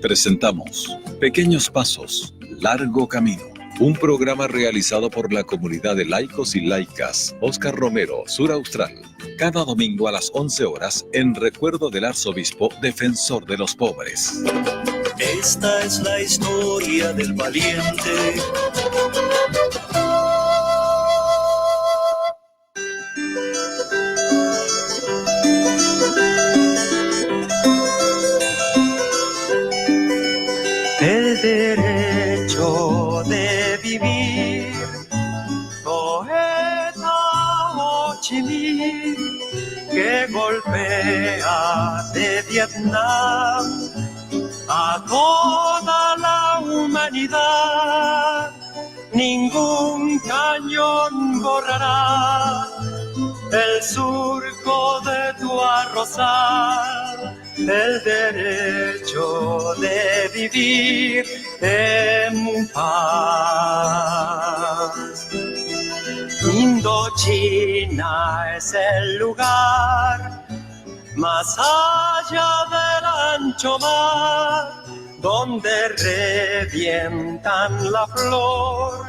Presentamos Pequeños Pasos, Largo Camino, un programa realizado por la comunidad de laicos y laicas Óscar Romero, Sur Austral, cada domingo a las 11 horas en recuerdo del arzobispo defensor de los pobres. Esta es la historia del valiente. El derecho de vivir, poeta Ho Chi Minh, que golpea de Vietnam a toda la humanidad. Ningún cañón borrará el surco de tu arrozal. El derecho de vivir en paz. Indochina es el lugar más allá del ancho mar, donde revientan la flor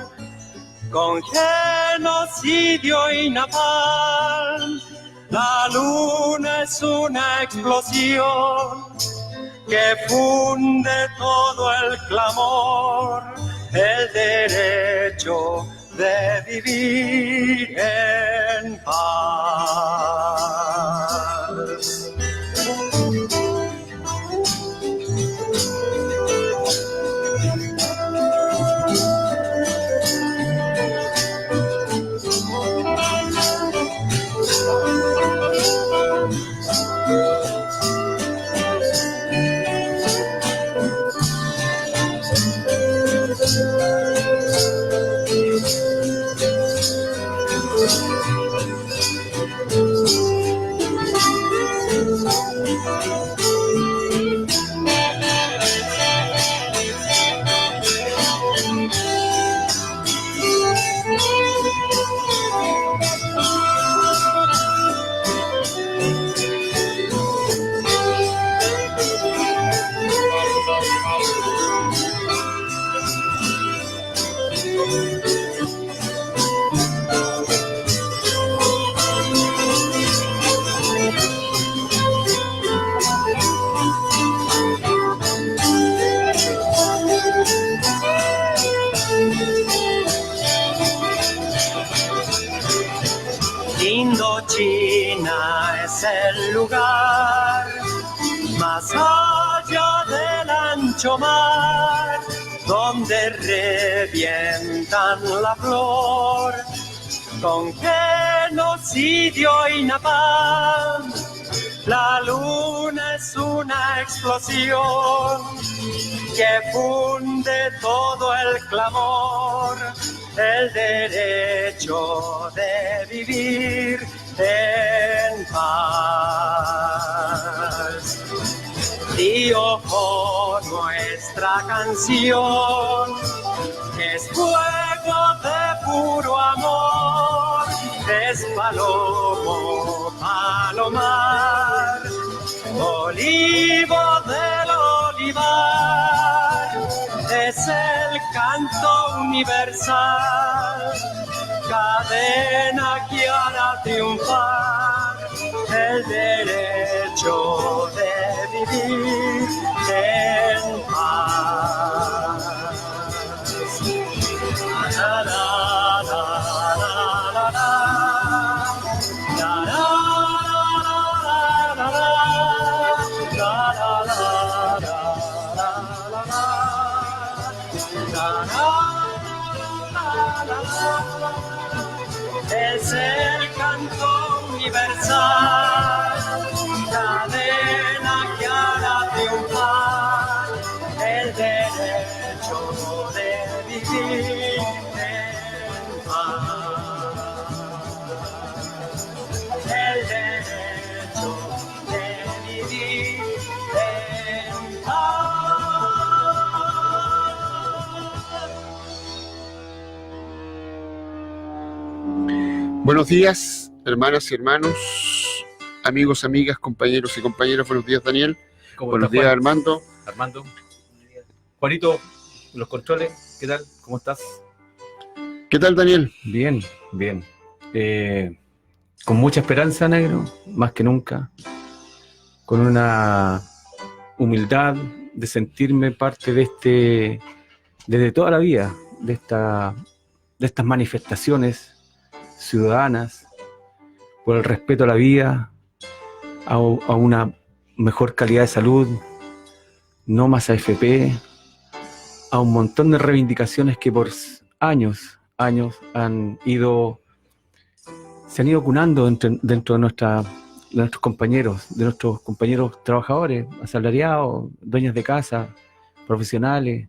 con genocidio y napalm. La luna es una explosión que funde todo el clamor, el derecho de vivir en paz. Indochina es el lugar más allá del ancho mar, donde revientan la flor con genocidio y napalm. La luna es una explosión que funde todo el clamor, el derecho de vivir en paz. Y ojo nuestra canción, que es fuego de puro amor, es palomo, palomar, olivo del olivar, es el canto universal, cadena que hará triunfar el derecho de vivir en paz. La, la, la, la, la, la. Es el canto universal, cadena que hará triunfar el derecho de vivir en paz. El derecho de vivir en paz. Buenos días, hermanas y hermanos, amigos, amigas, compañeros y compañeras. Buenos días, Daniel. Buenos días, Armando. Juanito, los controles, ¿qué tal? ¿Cómo estás? ¿Qué tal, Daniel? Bien, bien. Con mucha esperanza, negro, más que nunca. Con una humildad de sentirme parte de desde toda la vida, de estas manifestaciones ciudadanas, por el respeto a la vida, a una mejor calidad de salud, no más AFP, a un montón de reivindicaciones que por años se han ido cunando dentro de nuestros compañeros trabajadores, asalariados, dueños de casa, profesionales,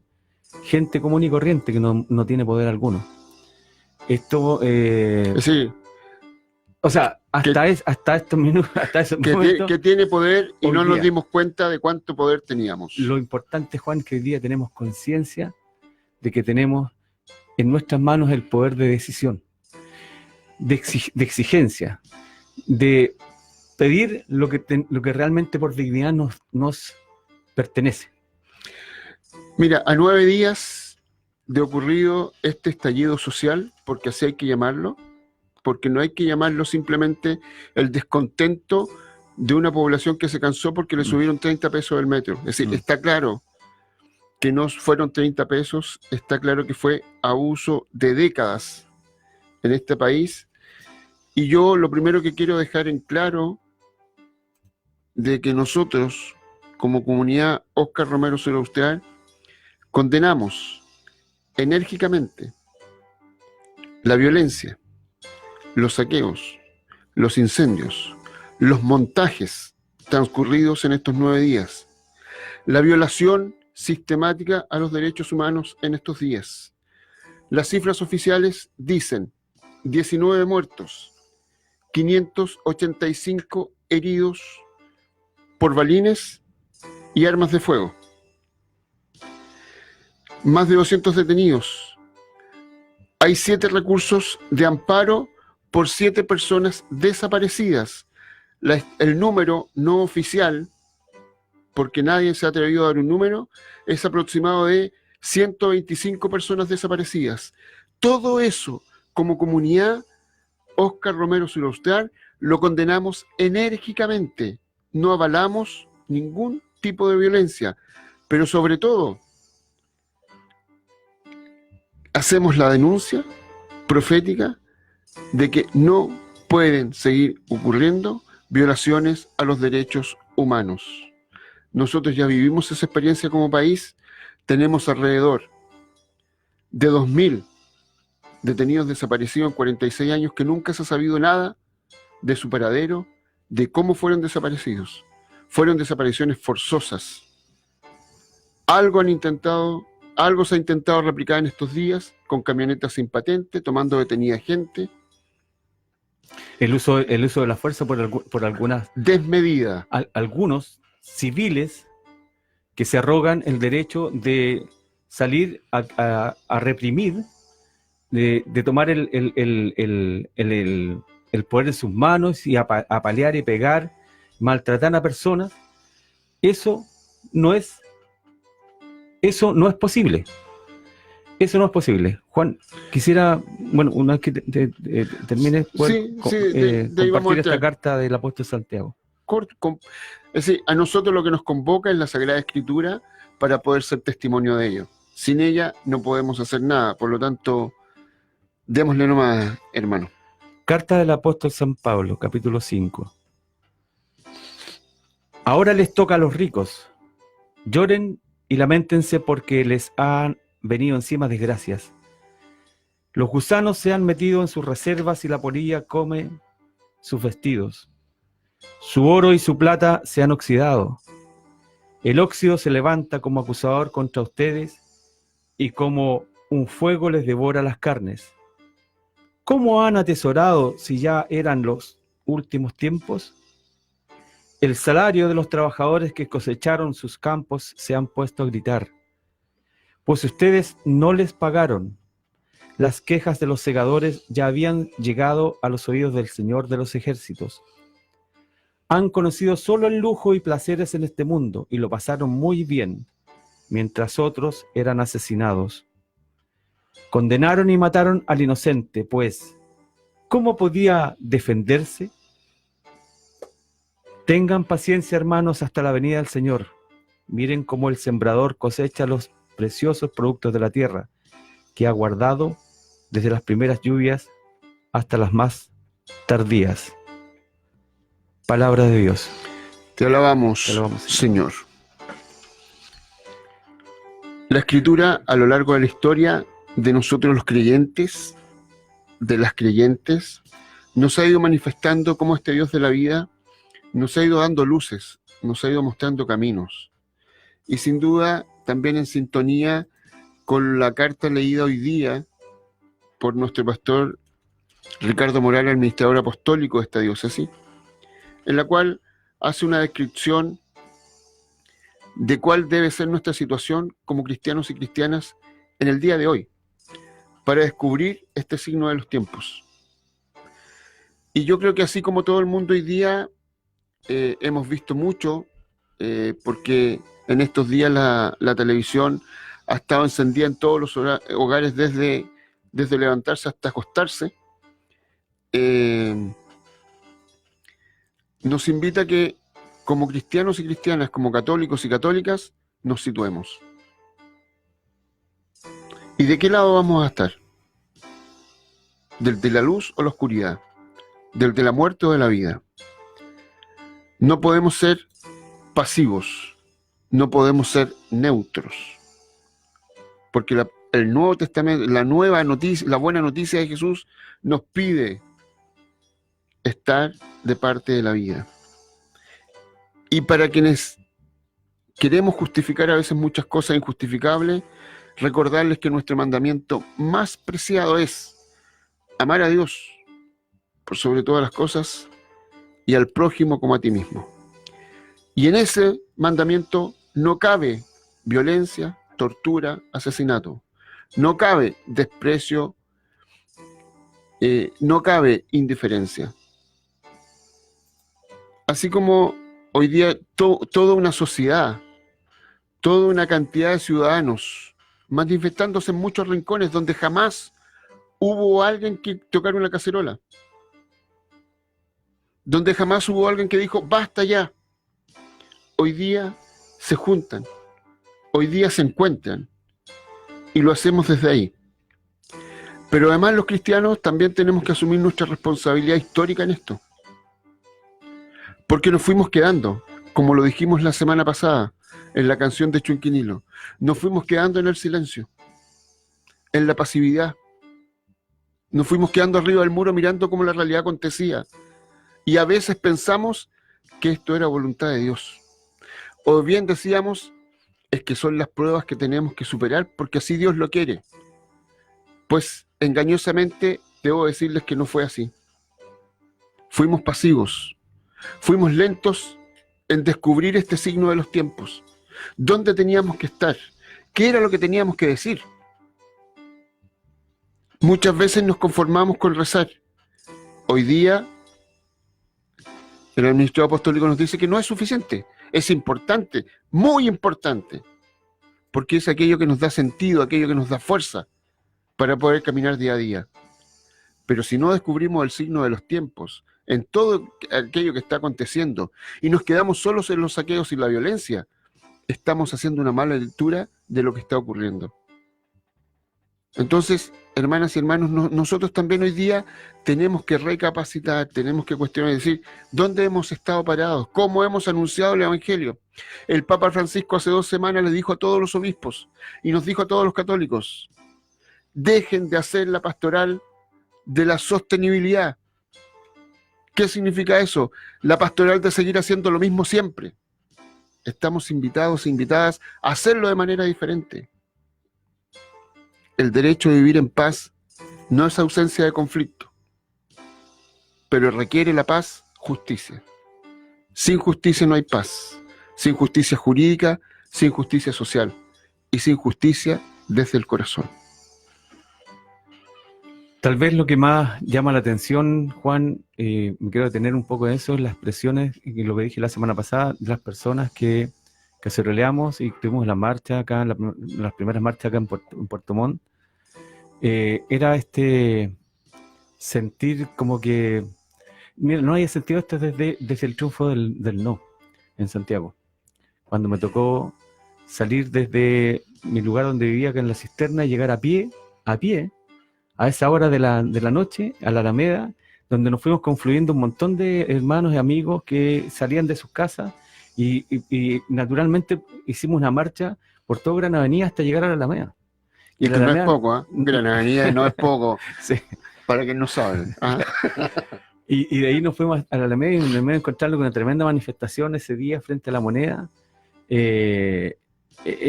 gente común y corriente que no tiene poder alguno. Esto, Sí, o sea, hasta estos minutos, hasta esos momentos, que tiene poder y hoy no nos día dimos cuenta de cuánto poder teníamos. lo importante, Juan, que hoy día tenemos conciencia de que tenemos en nuestras manos el poder de decisión, de exigencia, de pedir lo que realmente por dignidad nos pertenece. Mira, a 9 días de ocurrido este estallido social, porque así hay que llamarlo, porque no hay que llamarlo simplemente el descontento de una población que se cansó porque le subieron 30 pesos el metro. Es decir, está claro que no fueron 30 pesos, está claro que fue abuso de décadas en este país. Y yo lo primero que quiero dejar en claro de que nosotros, como comunidad Óscar Romero Suraustral, condenamos enérgicamente la violencia, los saqueos, los incendios, los montajes transcurridos en estos 9 días, la violación sistemática a los derechos humanos en estos días. Las cifras oficiales dicen 19 muertos, 585 heridos por balines y armas de fuego, más de 200 detenidos. Hay 7 recursos de amparo por 7 personas desaparecidas. El número no oficial, porque nadie se ha atrevido a dar un número, es aproximado de 125 personas desaparecidas. Todo eso, como comunidad Óscar Romero Suraustral, lo condenamos enérgicamente. No avalamos ningún tipo de violencia, pero sobre todo hacemos la denuncia profética de que no pueden seguir ocurriendo violaciones a los derechos humanos. Nosotros ya vivimos esa experiencia como país. Tenemos alrededor de 2.000 detenidos desaparecidos en 46 años que nunca se ha sabido nada de su paradero, de cómo fueron desaparecidos. Fueron desapariciones forzosas. Algo se ha intentado replicar en estos días con camionetas sin patente, tomando detenida gente. El uso de la fuerza por algunas Desmedida. Algunos civiles que se arrogan el derecho de salir a reprimir, de tomar el poder en sus manos y apalear y pegar, maltratar a personas. Eso no es posible. Eso no es posible. Juan, quisiera, bueno, una vez que termines, compartir esta carta del apóstol Santiago. Es decir, a nosotros lo que nos convoca es la Sagrada Escritura para poder ser testimonio de ello. Sin ella no podemos hacer nada, por lo tanto, démosle nomás, hermano. Carta del apóstol San Pablo, capítulo 5. Ahora les toca a los ricos. Lloren y lamentense porque les han venido encima desgracias. Los gusanos se han metido en sus reservas y la polilla come sus vestidos. Su oro y su plata se han oxidado. El óxido se levanta como acusador contra ustedes y como un fuego les devora las carnes. ¿Cómo han atesorado si ya eran los últimos tiempos? El salario de los trabajadores que cosecharon sus campos se han puesto a gritar, pues ustedes no les pagaron. Las quejas de los segadores ya habían llegado a los oídos del Señor de los ejércitos. Han conocido solo el lujo y placeres en este mundo y lo pasaron muy bien. mientras otros eran asesinados. Condenaron y mataron al inocente, pues, ¿cómo podía defenderse? Tengan paciencia, hermanos, hasta la venida del Señor. Miren cómo el sembrador cosecha los preciosos productos de la tierra, que ha guardado desde las primeras lluvias hasta las más tardías. Palabra de Dios. Te alabamos, Señor. La Escritura, a lo largo de la historia de nosotros los creyentes, de las creyentes, nos ha ido manifestando cómo este Dios de la vida nos ha ido dando luces, nos ha ido mostrando caminos. Y sin duda, también en sintonía con la carta leída hoy día por nuestro pastor Ricardo Morales, administrador apostólico de esta diócesis, en la cual hace una descripción de cuál debe ser nuestra situación como cristianos y cristianas en el día de hoy, para descubrir este signo de los tiempos. Y yo creo que así como todo el mundo hoy día, hemos visto mucho, porque en estos días la televisión ha estado encendida en todos los hogares desde levantarse hasta acostarse. Nos invita a que como cristianos y cristianas, como católicos y católicas, nos situemos. ¿Y de qué lado vamos a estar? ¿Del de la luz o la oscuridad? ¿Del de la muerte o de la vida? No podemos ser pasivos, no podemos ser neutros, porque el Nuevo Testamento, la nueva noticia, la buena noticia de Jesús nos pide estar de parte de la vida. Y para quienes queremos justificar a veces muchas cosas injustificables, recordarles que nuestro mandamiento más preciado es amar a Dios por sobre todas las cosas y al prójimo como a ti mismo. Y en ese mandamiento no cabe violencia, tortura, asesinato. No cabe desprecio, no cabe indiferencia. Así como hoy día toda una sociedad, toda una cantidad de ciudadanos manifestándose en muchos rincones donde jamás hubo alguien que tocara una cacerola, donde jamás hubo alguien que dijo basta ya. Hoy día se juntan, hoy día se encuentran y lo hacemos desde ahí. Pero además los cristianos también tenemos que asumir nuestra responsabilidad histórica en esto, porque nos fuimos quedando, como lo dijimos la semana pasada en la canción de Chunquinilo, nos fuimos quedando en el silencio, en la pasividad, nos fuimos quedando arriba del muro mirando cómo la realidad acontecía, y a veces pensamos que esto era voluntad de Dios, o bien decíamos, es que son las pruebas que tenemos que superar porque así Dios lo quiere. Pues engañosamente debo decirles que no fue así. Fuimos pasivos, fuimos lentos en descubrir este signo de los tiempos. ¿Dónde teníamos que estar? ¿Qué era lo que teníamos que decir? Muchas veces nos conformamos con rezar. Hoy día, el administrador apostólico nos dice que no es suficiente. Es importante, muy importante, porque es aquello que nos da sentido, aquello que nos da fuerza para poder caminar día a día. Pero si no descubrimos el signo de los tiempos, en todo aquello que está aconteciendo, y nos quedamos solos en los saqueos y la violencia, estamos haciendo una mala lectura de lo que está ocurriendo. Entonces, hermanas y hermanos, nosotros también hoy día tenemos que recapacitar, tenemos que cuestionar y decir dónde hemos estado parados, cómo hemos anunciado el Evangelio. El Papa Francisco hace 2 semanas le dijo a todos los obispos y nos dijo a todos los católicos, dejen de hacer la pastoral de la sostenibilidad. ¿Qué significa eso? La pastoral de seguir haciendo lo mismo siempre. Estamos invitados e invitadas a hacerlo de manera diferente. El derecho a vivir en paz no es ausencia de conflicto, pero requiere la paz, justicia. Sin justicia no hay paz, sin justicia jurídica, sin justicia social y sin justicia desde el corazón. Tal vez lo que más llama la atención, Juan, me quiero detener un poco en eso, las expresiones, y lo que dije la semana pasada, de las personas que caceroleamos y tuvimos la marcha acá, las primeras marchas acá en Puerto Montt. Era sentir como que, mira, no había sentido esto desde el triunfo del no en Santiago. Cuando me tocó salir desde mi lugar donde vivía, acá en la cisterna, y llegar a pie, a esa hora de la noche, a la Alameda, donde nos fuimos confluyendo un montón de hermanos y amigos que salían de sus casas y naturalmente hicimos una marcha por toda Gran Avenida hasta llegar a la Alameda. Y que no es poco, ¿eh? Gran Avenida no es poco, sí. Para quien no sabe. ¿Ah? Y de ahí nos fuimos a la Alameda y me encontrarlo con una tremenda manifestación ese día frente a la Moneda.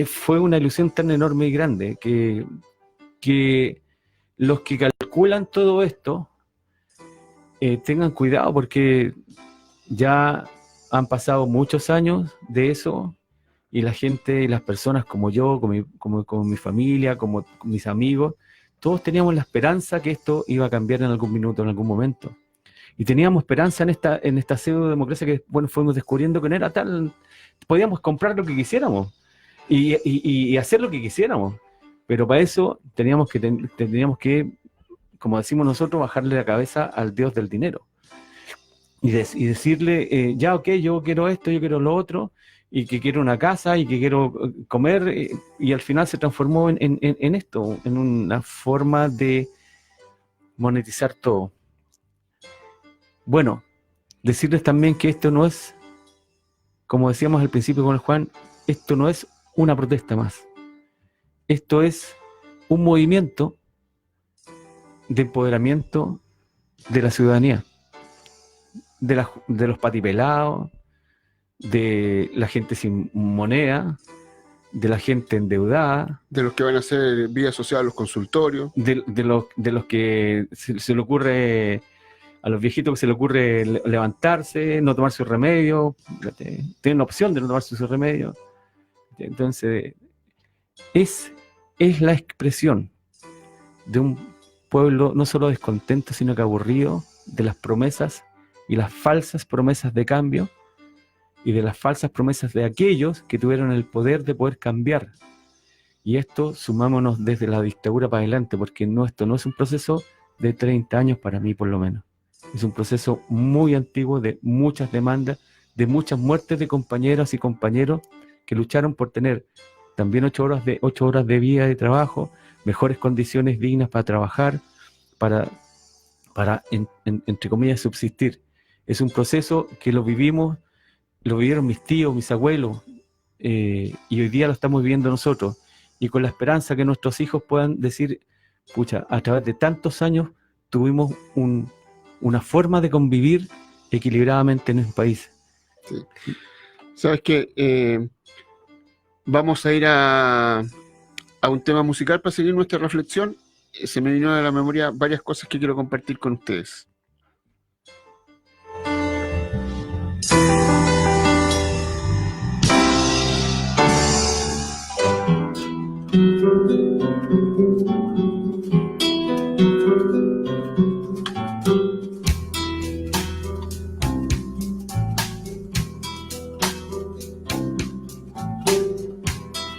Fue una ilusión tan enorme y grande que los que calculan todo esto tengan cuidado, porque ya han pasado muchos años de eso y la gente y las personas como yo, como mi familia, como mis amigos, todos teníamos la esperanza que esto iba a cambiar en algún minuto, en algún momento. Y teníamos esperanza en esta pseudo-democracia que, bueno, fuimos descubriendo que no era tal. Podíamos comprar lo que quisiéramos y hacer lo que quisiéramos. Pero para eso teníamos que, como decimos nosotros, bajarle la cabeza al dios del dinero. Y decirle, ya, ok, yo quiero esto, yo quiero lo otro, y que quiero una casa, y que quiero comer, y al final se transformó en esto, en una forma de monetizar todo. Bueno, decirles también que esto no es, como decíamos al principio con el Juan, esto no es una protesta más. Esto es un movimiento de empoderamiento de la ciudadanía, de los patipelados, de la gente sin moneda, de la gente endeudada, de los que van a hacer vida asociada a los consultorios, de los que se le ocurre, a los viejitos que se le ocurre levantarse, no tomar su remedio, tienen la opción de no tomarse su remedio. Entonces, es la expresión de un pueblo no solo descontento, sino que aburrido de las promesas y las falsas promesas de cambio y de las falsas promesas de aquellos que tuvieron el poder de poder cambiar. Y esto sumámonos desde la dictadura para adelante, porque esto no es un proceso de 30 años para mí, por lo menos. Es un proceso muy antiguo, de muchas demandas, de muchas muertes de compañeras y compañeros que lucharon por tener también 8 horas de vida de trabajo, mejores condiciones dignas para trabajar, para entre comillas, subsistir. Es un proceso que lo vivieron mis tíos, mis abuelos, y hoy día lo estamos viviendo nosotros, y con la esperanza que nuestros hijos puedan decir, pucha, a través de tantos años tuvimos una forma de convivir equilibradamente en el país. Sí. ¿Sabes qué? Vamos a ir a un tema musical para seguir nuestra reflexión. Se me vino a la memoria varias cosas que quiero compartir con ustedes.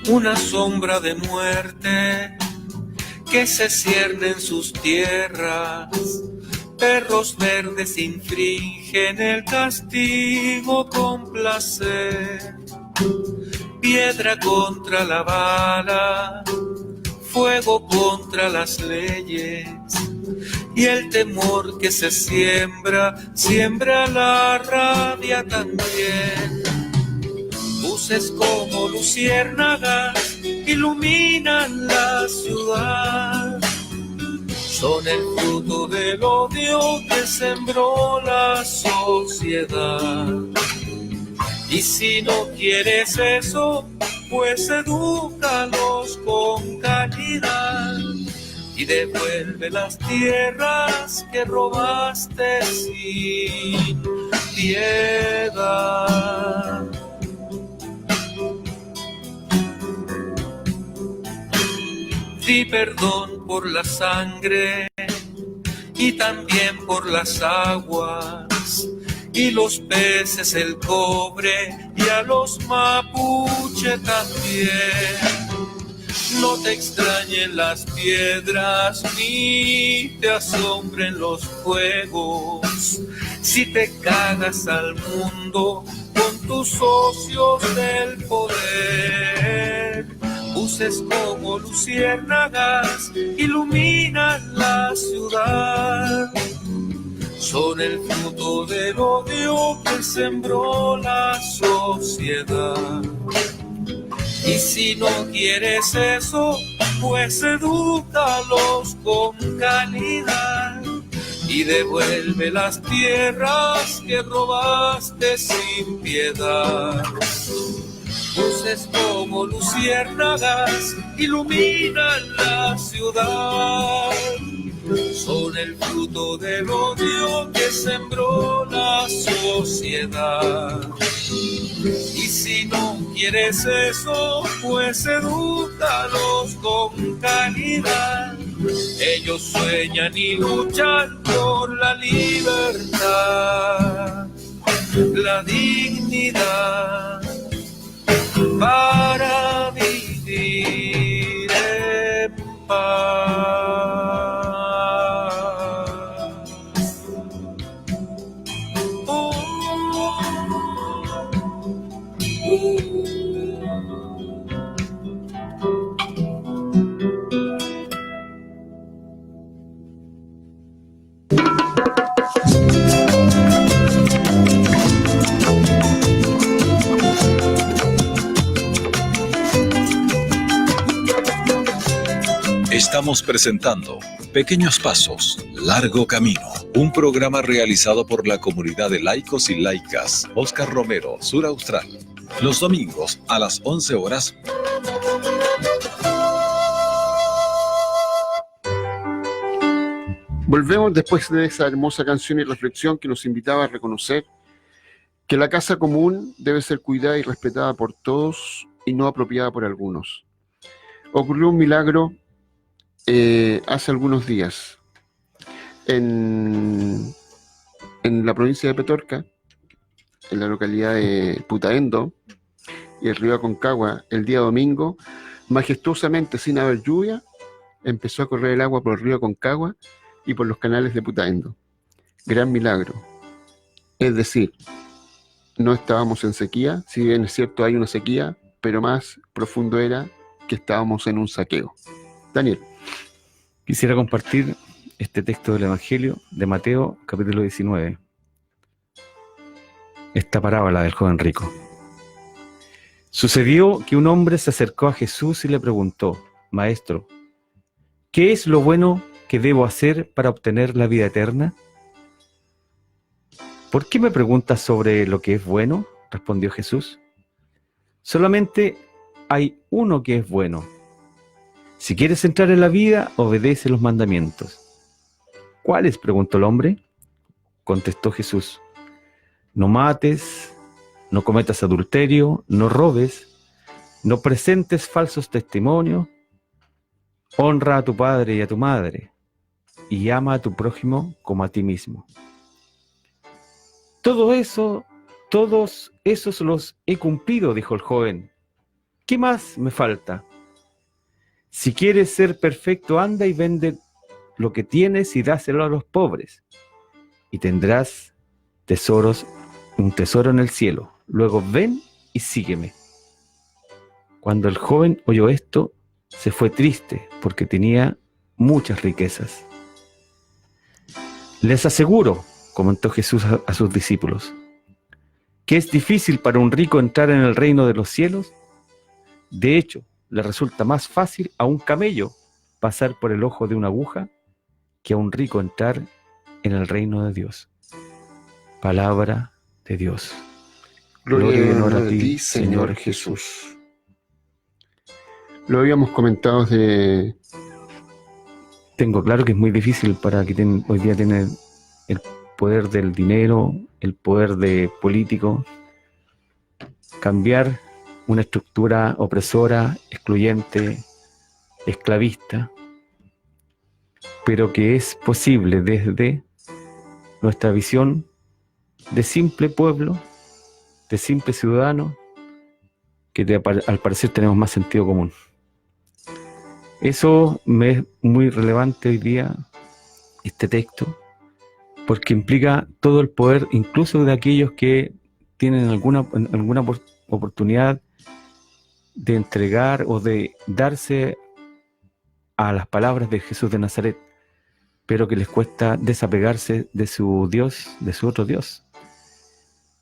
Una sombra de muerte que se cierne en sus tierras, perros verdes infringen el castigo con placer, piedra contra la bala, fuego contra las leyes, y el temor que se siembra la rabia también. Luces como luciérnagas iluminan la ciudad, son el fruto del odio que sembró la sociedad. Y si no quieres eso, pues edúcalos con calidad y devuelve las tierras que robaste sin piedad. Di perdón por la sangre y también por las aguas y los peces el cobre y a los mapuche también. No te extrañen las piedras ni te asombren los fuegos si te cagas al mundo con tus socios del poder. Buses como luciérnagas iluminan la ciudad. Son el fruto del odio que sembró la sociedad. Y si no quieres eso, pues edúcalos con calidad y devuelve las tierras que robaste sin piedad. Luces como luciérnagas iluminan la ciudad. Son el fruto del odio que sembró la sociedad. Y si no quieres eso, pues edúcalos con calidad. Ellos sueñan y luchan por la libertad, la dignidad, para vivir en paz. Estamos presentando Pequeños Pasos, Largo Camino, un programa realizado por la comunidad de laicos y laicas Óscar Romero, Sur Austral, los domingos a las 11 horas. Volvemos después de esa hermosa canción y reflexión que nos invitaba a reconocer que la casa común debe ser cuidada y respetada por todos y no apropiada por algunos. Ocurrió un milagro hace algunos días en la provincia de Petorca, en la localidad de Putaendo y el río Aconcagua. El día domingo, majestuosamente, sin haber lluvia, empezó a correr el agua por el río Aconcagua y por los canales de Putaendo. Gran milagro. Es decir, no estábamos en sequía, si bien es cierto hay una sequía, pero más profundo era que estábamos en un saqueo. Daniel. Quisiera compartir este texto del Evangelio de Mateo, capítulo 19. Esta parábola del joven rico. Sucedió que un hombre se acercó a Jesús y le preguntó: Maestro, ¿qué es lo bueno que debo hacer para obtener la vida eterna? ¿Por qué me preguntas sobre lo que es bueno?, respondió Jesús. Solamente hay uno que es bueno. Si quieres entrar en la vida, obedece los mandamientos. ¿Cuáles?, preguntó el hombre. Contestó Jesús: no mates, no cometas adulterio, no robes, no presentes falsos testimonios, honra a tu padre y a tu madre, y ama a tu prójimo como a ti mismo. Todos esos los he cumplido, dijo el joven. ¿Qué más me falta? Si quieres ser perfecto, anda y vende lo que tienes y dáselo a los pobres, y tendrás un tesoro en el cielo. Luego ven y sígueme. Cuando el joven oyó esto, se fue triste porque tenía muchas riquezas. Les aseguro, comentó Jesús a sus discípulos, que es difícil para un rico entrar en el reino de los cielos. De hecho, le resulta más fácil a un camello pasar por el ojo de una aguja que a un rico entrar en el reino de Dios. Palabra de Dios. Gloria y honor a ti, Señor Jesús. Lo habíamos comentado Tengo claro que es muy difícil para quien hoy día tiene el poder del dinero, el poder de político, cambiar una estructura opresora, excluyente, esclavista, pero que es posible desde nuestra visión de simple pueblo, de simple ciudadano, que al parecer tenemos más sentido común. Eso me es muy relevante hoy día, este texto, porque implica todo el poder, incluso de aquellos que tienen alguna oportunidad de entregar o de darse a las palabras de Jesús de Nazaret, pero que les cuesta desapegarse de su Dios, de su otro Dios.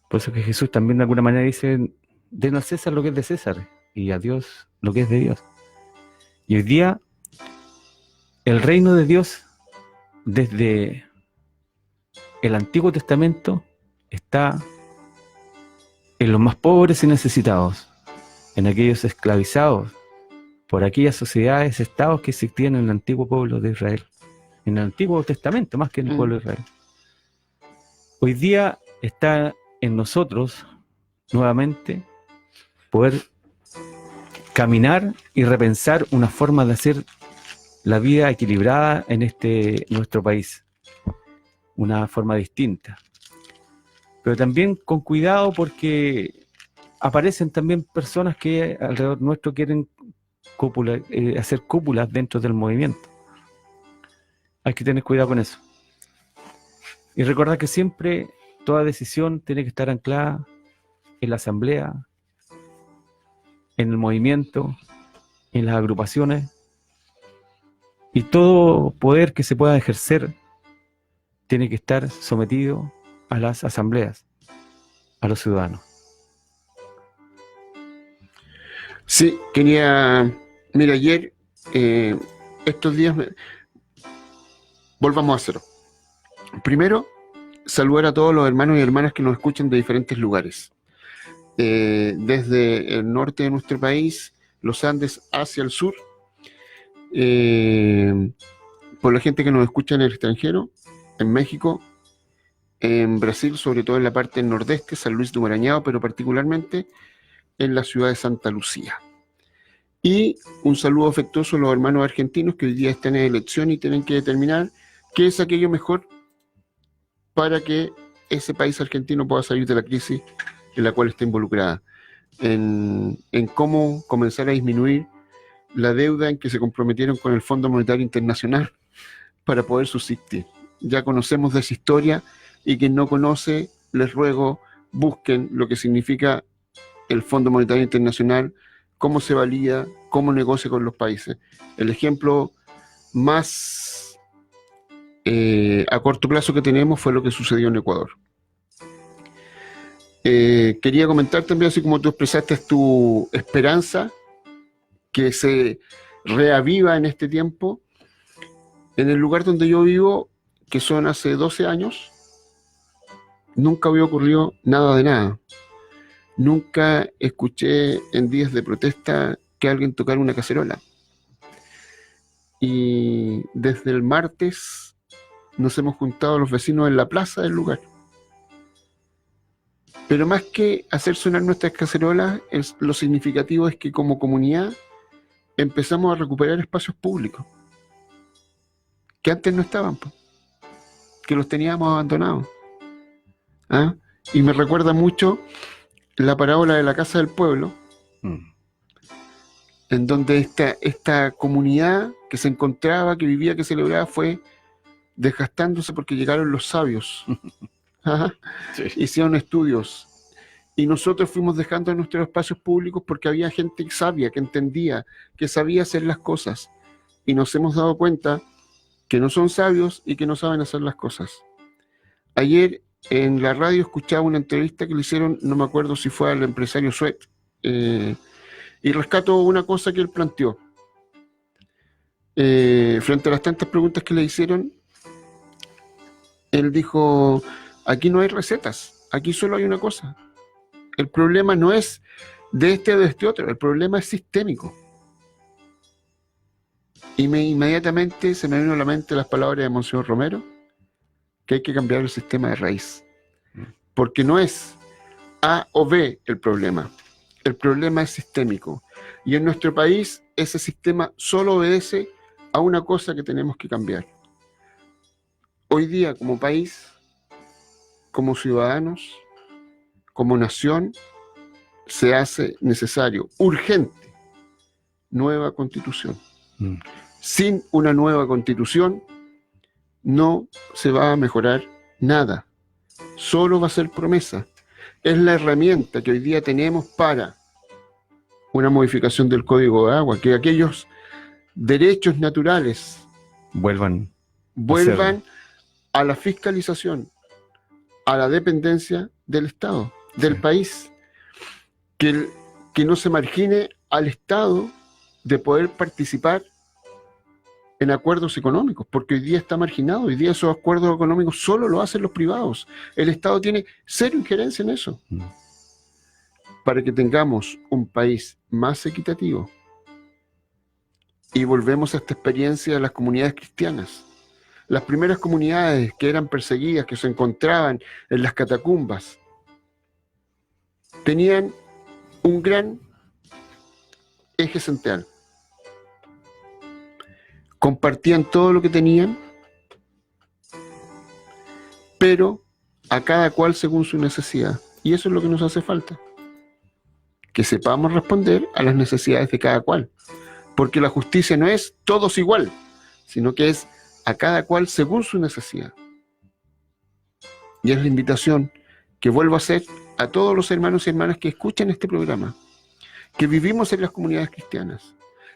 Por eso que Jesús también de alguna manera dice: den al César lo que es de César y a Dios lo que es de Dios. Y hoy día el reino de Dios, desde el Antiguo Testamento, está en los más pobres y necesitados, en aquellos esclavizados por aquellas sociedades, estados que existían en el antiguo pueblo de Israel, en el Antiguo Testamento más que en el pueblo de Israel. Hoy día está en nosotros nuevamente poder caminar y repensar una forma de hacer la vida equilibrada en nuestro país, una forma distinta, pero también con cuidado, porque aparecen también personas que alrededor nuestro quieren hacer cúpulas dentro del movimiento. Hay que tener cuidado con eso y recordar que siempre toda decisión tiene que estar anclada en la asamblea, en el movimiento, en las agrupaciones, y todo poder que se pueda ejercer tiene que estar sometido a las asambleas, a los ciudadanos. Sí, mira, ayer, estos días, volvamos a cero. Primero, saludar a todos los hermanos y hermanas que nos escuchan de diferentes lugares. Desde el norte de nuestro país, los Andes, hacia el sur, por la gente que nos escucha en el extranjero, en México, en Brasil, sobre todo en la parte nordeste, San Luis de Maranhão, pero particularmente en la ciudad de Santa Lucía. Y un saludo afectuoso a los hermanos argentinos que hoy día están en elección y tienen que determinar qué es aquello mejor para que ese país argentino pueda salir de la crisis en la cual está involucrada, en cómo comenzar a disminuir la deuda en que se comprometieron con el Fondo Monetario Internacional para poder subsistir. Ya conocemos de esa historia, y quien no conoce, les ruego, busquen lo que significa el Fondo Monetario Internacional, cómo se valida, cómo negocia con los países. El ejemplo más a corto plazo que tenemos fue lo que sucedió en Ecuador. Quería comentar también, así como tú expresaste tu esperanza, que se reaviva en este tiempo. En el lugar donde yo vivo, que son hace 12 años, nunca había ocurrido nada de nada. Nunca escuché en días de protesta que alguien tocara una cacerola. Y desde el martes nos hemos juntado los vecinos en la plaza del lugar. Pero más que hacer sonar nuestras cacerolas, lo significativo es que como comunidad empezamos a recuperar espacios públicos que antes no estaban, que los teníamos abandonados. ¿Ah? Y me recuerda mucho la parábola de la casa del pueblo, en donde esta comunidad que se encontraba, que vivía, que celebraba, fue desgastándose porque llegaron los sabios. Sí. Hicieron estudios y nosotros fuimos dejando nuestros espacios públicos porque había gente sabia, que entendía, que sabía hacer las cosas, y nos hemos dado cuenta que no son sabios y que no saben hacer las cosas. Ayer en la radio escuchaba una entrevista que le hicieron, no me acuerdo si fue al empresario Suet, y rescato una cosa que él planteó. Frente a las tantas preguntas que le hicieron, él dijo: aquí no hay recetas, aquí solo hay una cosa. El problema no es de este o de este otro, el problema es sistémico. Y inmediatamente se me vino a la mente las palabras de Monseñor Romero, que hay que cambiar el sistema de raíz. Porque no es A o B el problema es sistémico. Y en nuestro país ese sistema solo obedece a una cosa que tenemos que cambiar. Hoy día como país como ciudadanos, como nación, se hace necesario, urgente, nueva constitución. Sin una nueva constitución no se va a mejorar nada. Solo va a ser promesa. Es la herramienta que hoy día tenemos para una modificación del Código de Agua, que aquellos derechos naturales vuelvan a la fiscalización, a la dependencia del Estado, del país, que no se margine al Estado de poder participar en acuerdos económicos, porque hoy día está marginado, hoy día esos acuerdos económicos solo lo hacen los privados. El Estado tiene cero injerencia en eso. Para que tengamos un país más equitativo. Y volvemos a esta experiencia de las comunidades cristianas. Las primeras comunidades que eran perseguidas, que se encontraban en las catacumbas, tenían un gran eje central. Compartían todo lo que tenían, pero a cada cual según su necesidad. Y eso es lo que nos hace falta. Que sepamos responder a las necesidades de cada cual. Porque la justicia no es todos igual, sino que es a cada cual según su necesidad. Y es la invitación que vuelvo a hacer a todos los hermanos y hermanas que escuchan este programa, que vivimos en las comunidades cristianas.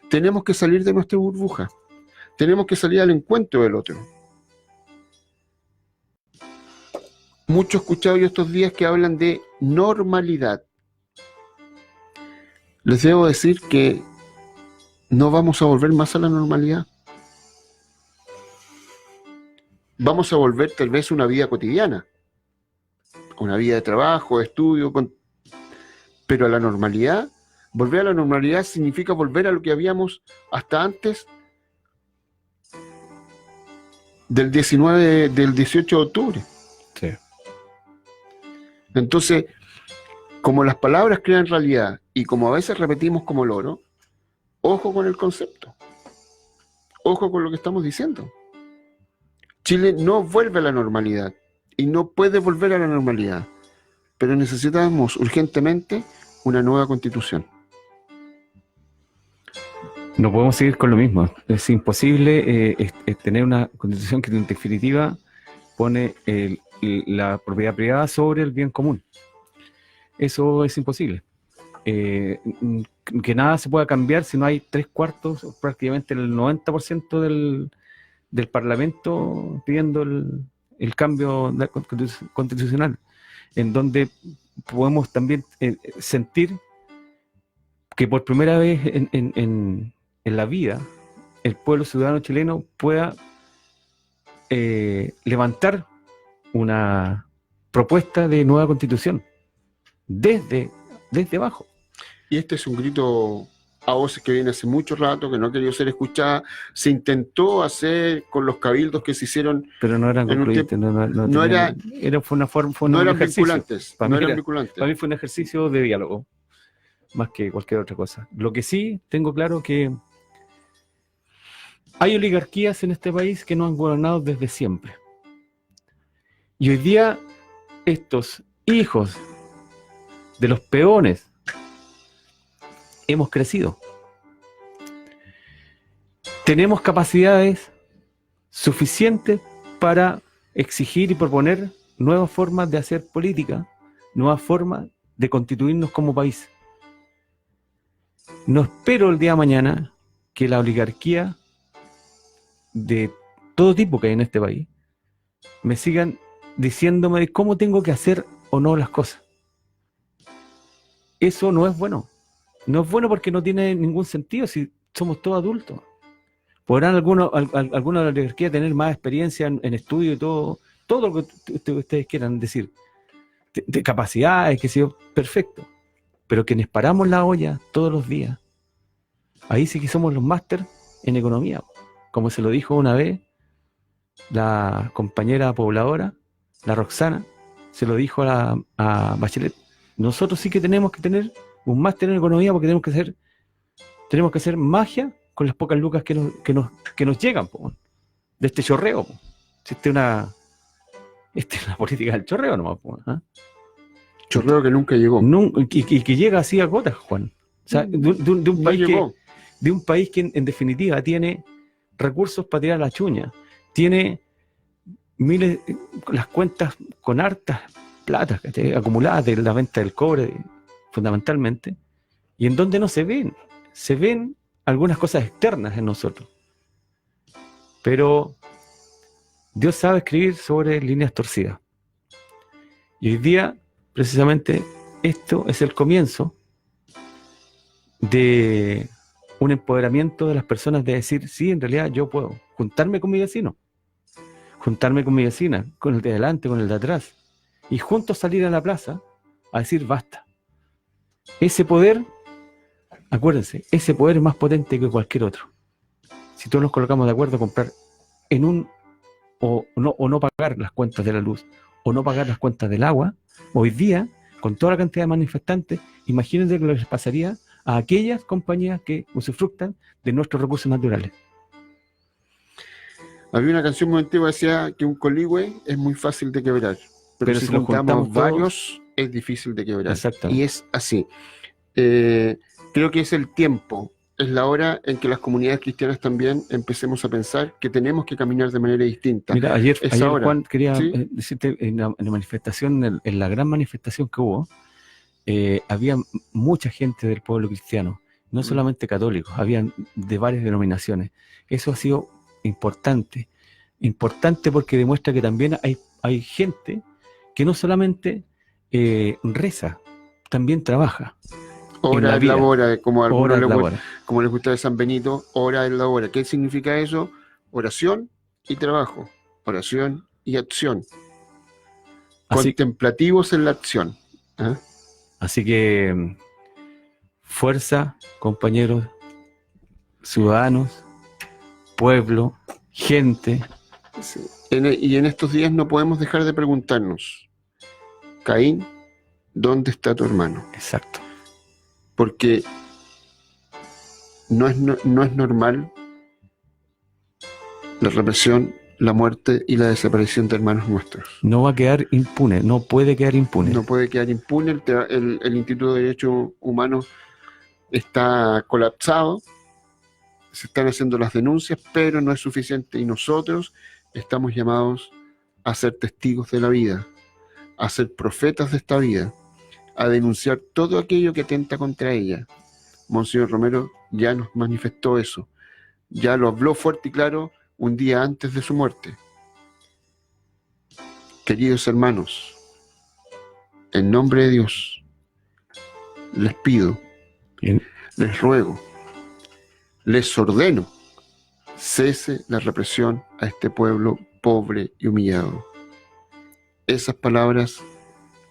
Tenemos que salir de nuestra burbuja. Tenemos que salir al encuentro del otro. Mucho he escuchado yo estos días que hablan de normalidad. Les debo decir que no vamos a volver más a la normalidad. Vamos a volver tal vez a una vida cotidiana, una vida de trabajo, de estudio, pero a la normalidad, volver a la normalidad significa volver a lo que habíamos hasta antes del 18 de octubre. Sí. Entonces, como las palabras crean realidad y como a veces repetimos como loro, ojo con el concepto, ojo con lo que estamos diciendo. Chile no vuelve a la normalidad y no puede volver a la normalidad, pero necesitamos urgentemente una nueva constitución. No podemos seguir con lo mismo. Es imposible tener una constitución que en definitiva pone la propiedad privada sobre el bien común. Eso es imposible. Que nada se pueda cambiar si no hay 3/4, prácticamente el 90% del Parlamento pidiendo el cambio constitucional, en donde podemos también sentir que por primera vez en la vida el pueblo ciudadano chileno pueda levantar una propuesta de nueva constitución desde abajo. Y este es un grito a voces que viene hace mucho rato, que no ha querido ser escuchada. Se intentó hacer con los cabildos que se hicieron, pero no eran concluyentes, no eran vinculantes. Para mí fue un ejercicio de diálogo, más que cualquier otra cosa. Lo que sí tengo claro que hay oligarquías en este país que no han gobernado desde siempre. Y hoy día estos hijos de los peones hemos crecido. Tenemos capacidades suficientes para exigir y proponer nuevas formas de hacer política, nuevas formas de constituirnos como país. No espero el día de mañana que la oligarquía de todo tipo que hay en este país me sigan diciéndome cómo tengo que hacer o no las cosas. Eso no es bueno. No es bueno porque no tiene ningún sentido si somos todos adultos. Podrán algunos de la oligarquía tener más experiencia en estudio y todo lo que ustedes quieran decir, de capacidades, que sea perfecto. Pero quienes paramos la olla todos los días, ahí sí que somos los máster en economía. Como se lo dijo una vez la compañera pobladora, la Roxana, se lo dijo a Bachelet. Nosotros sí que tenemos que tener un máster en economía porque tenemos que hacer magia con las pocas lucas que nos llegan, de este chorreo. Existe Esta es la política del chorreo nomás, po, ¿ah? Chorreo que nunca llegó. Y que llega así a gotas, Juan. O sea, de un No país llegó. de un país que en definitiva tiene recursos para tirar la chuña, tiene miles, las cuentas con hartas platas, ¿cachai?, acumuladas de la venta del cobre, fundamentalmente, y en donde no se ven algunas cosas externas en nosotros. Pero Dios sabe escribir sobre líneas torcidas. Y hoy día, precisamente, esto es el comienzo de un empoderamiento de las personas de decir, sí, en realidad yo puedo juntarme con mi vecino, juntarme con mi vecina, con el de adelante, con el de atrás, y juntos salir a la plaza a decir basta. Ese poder, acuérdense, ese poder es más potente que cualquier otro. Si todos nos colocamos de acuerdo a comprar en un, o no pagar las cuentas de la luz, o no pagar las cuentas del agua, hoy día, con toda la cantidad de manifestantes, imagínense lo que les pasaría a aquellas compañías que usufructan de nuestros recursos naturales. Había una canción muy antigua que decía que un coligüe es muy fácil de quebrar, pero si lo juntamos todos, varios es difícil de quebrar. Exactamente. Y es así. Creo que es el tiempo, es la hora en que las comunidades cristianas también empecemos a pensar que tenemos que caminar de manera distinta. Mira, ayer ahora. Juan, quería ¿Sí? decirte, en la manifestación, en la gran manifestación que hubo, había mucha gente del pueblo cristiano, no solamente católicos, habían de varias denominaciones. Eso ha sido importante porque demuestra que también hay gente que no solamente reza, también trabaja. Hora es la hora, como a algunos como les gusta de San Benito, hora es la hora. ¿Qué significa eso? Oración y trabajo, oración y acción. Contemplativos en la acción. ¿Ah? Así que fuerza, compañeros, ciudadanos, pueblo, gente. Sí. Y en estos días no podemos dejar de preguntarnos, Caín, ¿dónde está tu hermano? Exacto. Porque no es normal la represión, la muerte y la desaparición de hermanos nuestros. No va a quedar impune, no puede quedar impune. No puede quedar impune. El Instituto de Derechos Humanos está colapsado, se están haciendo las denuncias, pero no es suficiente y nosotros estamos llamados a ser testigos de la vida, a ser profetas de esta vida, a denunciar todo aquello que atenta contra ella. Monseñor Romero ya nos manifestó eso, ya lo habló fuerte y claro un día antes de su muerte. Queridos hermanos, en nombre de Dios, les pido, les ruego, les ordeno, cese la represión a este pueblo pobre y humillado. Esas palabras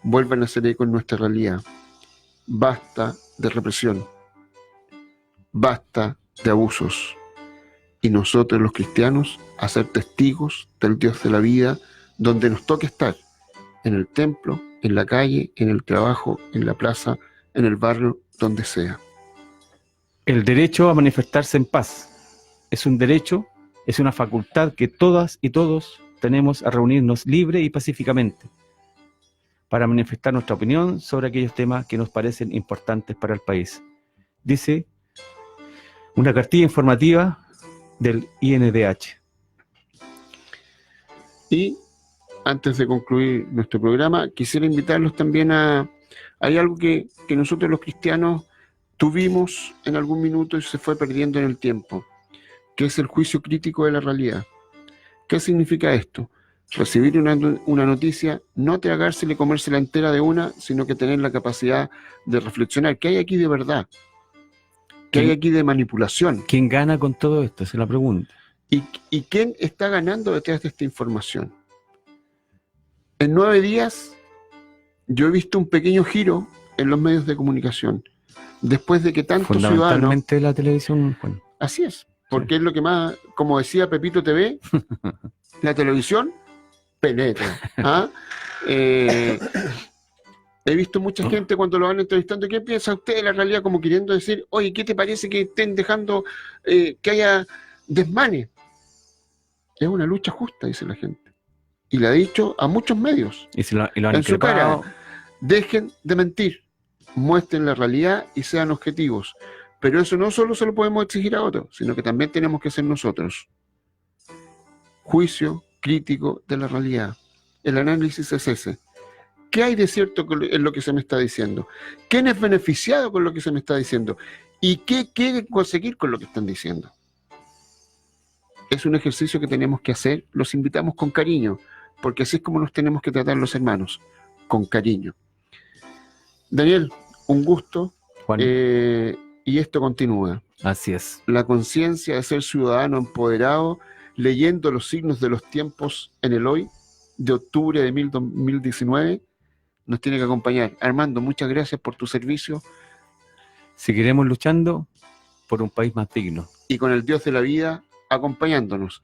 vuelvan a hacer eco en nuestra realidad. Basta de represión, basta de abusos. Y nosotros los cristianos a ser testigos del Dios de la vida, donde nos toque estar, en el templo, en la calle, en el trabajo, en la plaza, en el barrio, donde sea. El derecho a manifestarse en paz es un derecho, es una facultad que todas y todos tenemos a reunirnos libre y pacíficamente para manifestar nuestra opinión sobre aquellos temas que nos parecen importantes para el país. Dice una cartilla informativa del INDH. Y antes de concluir nuestro programa, quisiera invitarlos también a... Hay algo que nosotros los cristianos tuvimos en algún minuto y se fue perdiendo en el tiempo, que es el juicio crítico de la realidad. ¿Qué significa esto? Recibir una noticia, no tragársela y comérsela entera de una, sino que tener la capacidad de reflexionar. ¿Qué hay aquí de verdad? ¿Qué hay aquí de manipulación? ¿Quién gana con todo esto? Esa es la pregunta. ¿Y quién está ganando detrás de esta información? En 9 días, yo he visto un pequeño giro en los medios de comunicación. Después de que tantos ciudadanos... Fundamentalmente la televisión, Juan. Así es, porque es lo que más, como decía Pepito TV, la televisión penetra. ¿Ah? He visto mucha gente cuando lo van entrevistando, ¿qué piensa usted de la realidad? Como queriendo decir, oye, ¿qué te parece que estén dejando que haya desmanes? Es una lucha justa, dice la gente. y le ha dicho a muchos medios Y lo han en su increpado. cara, dejen de mentir, muestren la realidad y sean objetivos. Pero eso no solo se lo podemos exigir a otros, sino que también tenemos que ser nosotros. Juicio crítico de la realidad. El análisis es ese. ¿Qué hay de cierto en lo que se me está diciendo? ¿Quién es beneficiado con lo que se me está diciendo? ¿Y qué quieren conseguir con lo que están diciendo? Es un ejercicio que tenemos que hacer. Los invitamos con cariño, porque así es como nos tenemos que tratar los hermanos, con cariño. Daniel, un gusto. Juan, Y esto continúa. así es. La conciencia de ser ciudadano empoderado, leyendo los signos de los tiempos en el hoy, de octubre de 2019, nos tiene que acompañar. Armando, muchas gracias por tu servicio Seguiremos luchando por un país más digno. y con el Dios de la vida acompañándonos.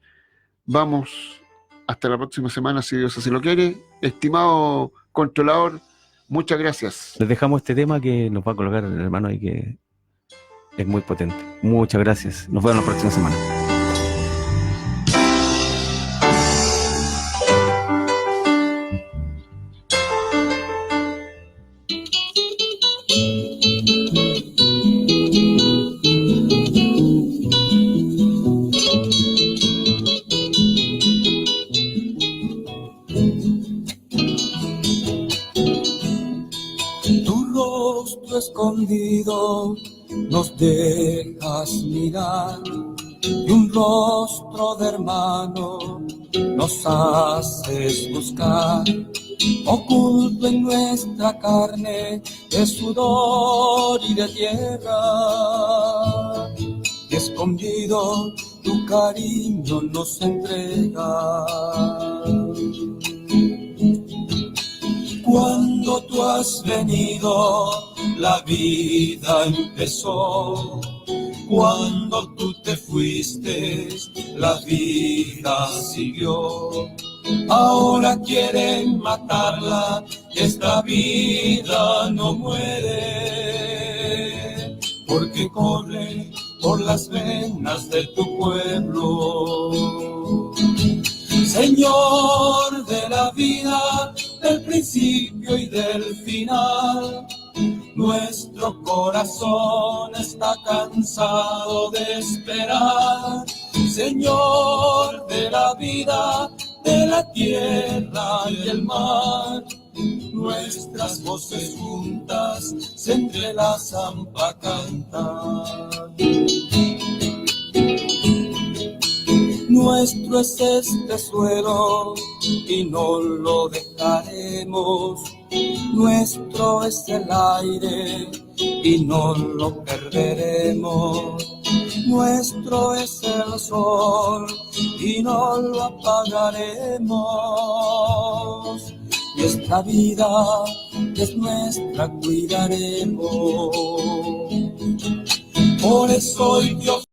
Vamos hasta la próxima semana, si Dios así lo quiere. Estimado controlador, muchas gracias. Les dejamos este tema que nos va a colocar el hermano ahí, que es muy potente. Muchas gracias. Nos vemos la próxima semana. Tu rostro escondido nos dejas mirar y un rostro de hermano nos haces buscar, oculto en nuestra carne de sudor y de tierra, y escondido tu cariño nos entrega. Cuando tú has venido, la vida empezó. Cuando tú te fuiste, la vida siguió. Ahora quieren matarla, esta vida no muere, porque corre por las venas de tu pueblo. Señor de la vida, del principio y del final, nuestro corazón está cansado de esperar. Señor de la vida, de la tierra y el mar, nuestras voces juntas se entrelazan para cantar. Nuestro es este suelo y no lo dejaremos. Nuestro es el aire y no lo perderemos. Nuestro es el sol y no lo apagaremos. Y esta vida que es nuestra cuidaremos. Por eso hoy Dios